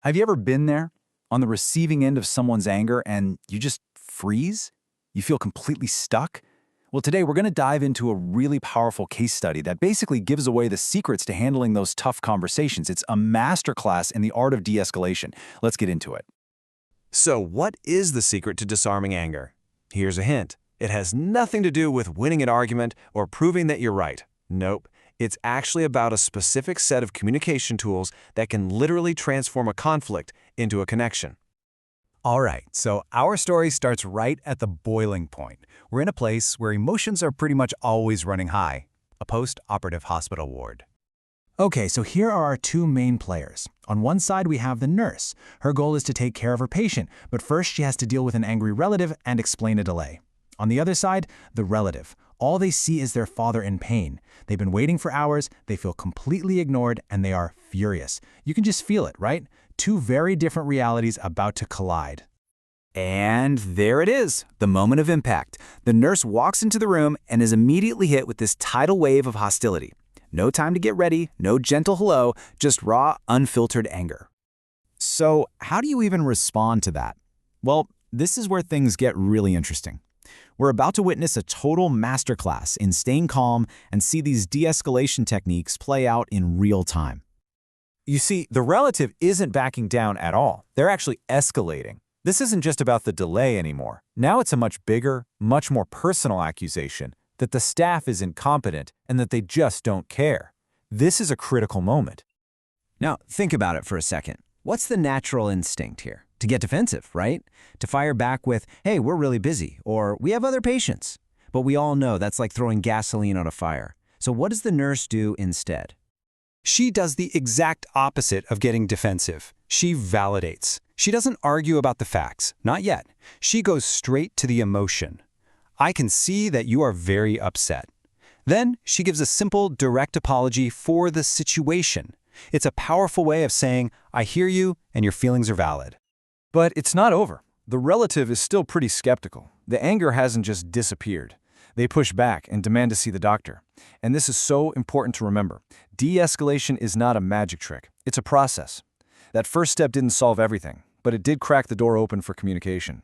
Have you ever been there, on the receiving end of someone's anger, and you just freeze? You feel completely stuck? Well, today we're going to dive into a really powerful case study that basically gives away the secrets to handling those tough conversations. It's a masterclass in the art of de-escalation. Let's get into it. So what is the secret to disarming anger? Here's a hint. It has nothing to do with winning an argument or proving that you're right. Nope. It's actually about a specific set of communication tools that can literally transform a conflict into a connection. All right, so our story starts right at the boiling point. We're in a place where emotions are pretty much always running high, a post-operative hospital ward. Okay, so here are our two main players. On one side, we have the nurse. Her goal is to take care of her patient, but first she has to deal with an angry relative and explain a delay. On the other side, the relative. All they see is their father in pain. They've been waiting for hours, they feel completely ignored, and they are furious. You can just feel it, right? Two very different realities about to collide. And there it is, the moment of impact. The nurse walks into the room and is immediately hit with this tidal wave of hostility. No time to get ready, no gentle hello, just raw, unfiltered anger. So how do you even respond to that? Well, this is where things get really interesting. We're about to witness a total masterclass in staying calm and see these de-escalation techniques play out in real time. You see, the relative isn't backing down at all. They're actually escalating. This isn't just about the delay anymore. Now it's a much bigger, much more personal accusation that the staff is incompetent and that they just don't care. This is a critical moment. Now, think about it for a second. What's the natural instinct here? To get defensive, right? To fire back with, hey, we're really busy, or we have other patients. But we all know that's like throwing gasoline on a fire. So what does the nurse do instead? She does the exact opposite of getting defensive. She validates. She doesn't argue about the facts, not yet. She goes straight to the emotion. I can see that you are very upset. Then she gives a simple, direct apology for the situation. It's a powerful way of saying, I hear you and your feelings are valid. But it's not over. The relative is still pretty skeptical. The anger hasn't just disappeared. They push back and demand to see the doctor. And this is so important to remember. De-escalation is not a magic trick. It's a process. That first step didn't solve everything, but it did crack the door open for communication.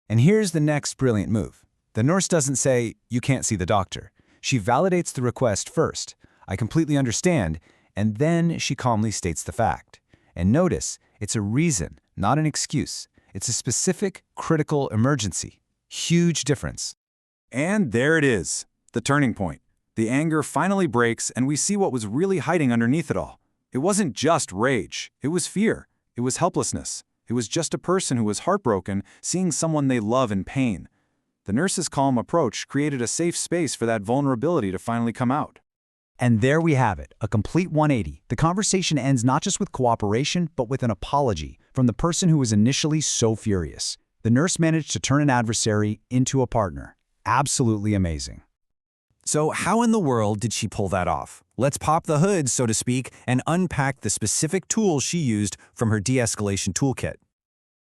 And here's the next brilliant move. The nurse doesn't say, you can't see the doctor. She validates the request first. I completely understand. And then she calmly states the fact. And notice, it's a reason, not an excuse. It's a specific, critical emergency. Huge difference. And there it is, the turning point. The anger finally breaks, and we see what was really hiding underneath it all. It wasn't just rage. It was fear. It was helplessness. It was just a person who was heartbroken, seeing someone they love in pain. The nurse's calm approach created a safe space for that vulnerability to finally come out. And there we have it, a complete 180. The conversation ends not just with cooperation, but with an apology from the person who was initially so furious. The nurse managed to turn an adversary into a partner. Absolutely amazing. So how in the world did she pull that off? Let's pop the hood, so to speak, and unpack the specific tools she used from her de-escalation toolkit.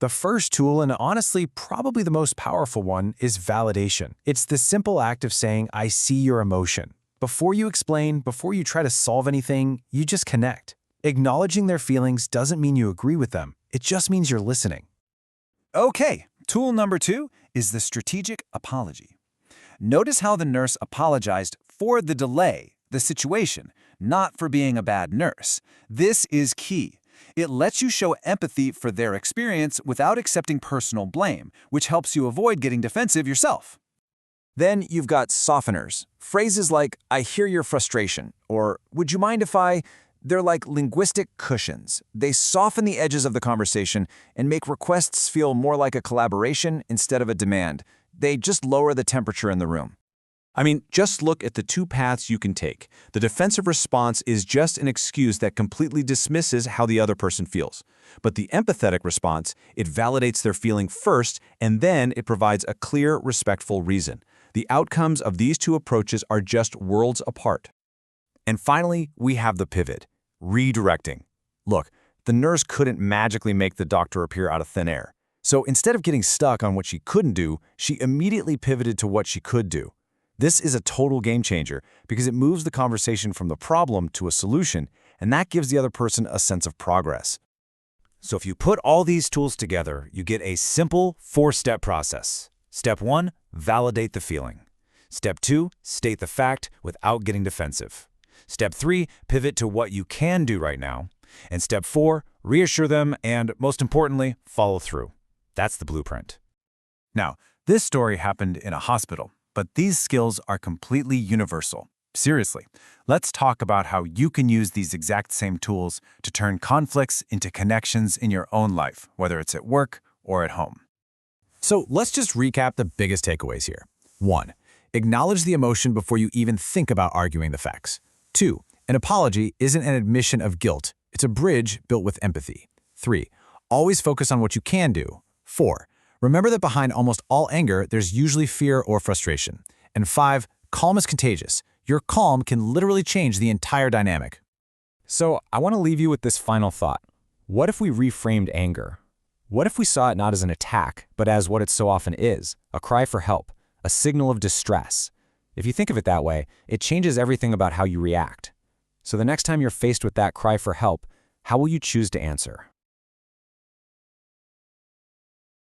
The first tool, and honestly probably the most powerful one, is validation. It's the simple act of saying, I see your emotion. Before you explain, before you try to solve anything, you just connect. Acknowledging their feelings doesn't mean you agree with them. It just means you're listening. Okay, tool number 2 is the strategic apology. Notice how the nurse apologized for the delay, the situation, not for being a bad nurse. This is key. It lets you show empathy for their experience without accepting personal blame, which helps you avoid getting defensive yourself. Then you've got softeners. Phrases like, I hear your frustration, or would you mind if I... They're like linguistic cushions. They soften the edges of the conversation and make requests feel more like a collaboration instead of a demand. They just lower the temperature in the room. I mean, just look at the two paths you can take. The defensive response is just an excuse that completely dismisses how the other person feels. But the empathetic response, it validates their feeling first, and then it provides a clear, respectful reason. The outcomes of these two approaches are just worlds apart. And finally, we have the pivot, redirecting. Look, the nurse couldn't magically make the doctor appear out of thin air. So instead of getting stuck on what she couldn't do, she immediately pivoted to what she could do. This is a total game changer because it moves the conversation from the problem to a solution, and that gives the other person a sense of progress. So if you put all these tools together, you get a simple 4-step process. Step 1, validate the feeling. Step 2, state the fact without getting defensive. Step 3, pivot to what you can do right now. And Step 4, reassure them and, most importantly, follow through. That's the blueprint. Now, this story happened in a hospital, but these skills are completely universal. Seriously, let's talk about how you can use these exact same tools to turn conflicts into connections in your own life, whether it's at work or at home. So let's just recap the biggest takeaways here. 1. Acknowledge the emotion before you even think about arguing the facts. 2. An apology isn't an admission of guilt. It's a bridge built with empathy. 3. Always focus on what you can do. 4. Remember that behind almost all anger, there's usually fear or frustration. And 5. Calm is contagious. Your calm can literally change the entire dynamic. So I want to leave you with this final thought. What if we reframed anger? What if we saw it not as an attack, but as what it so often is, a cry for help, a signal of distress? If you think of it that way, it changes everything about how you react. So the next time you're faced with that cry for help, how will you choose to answer?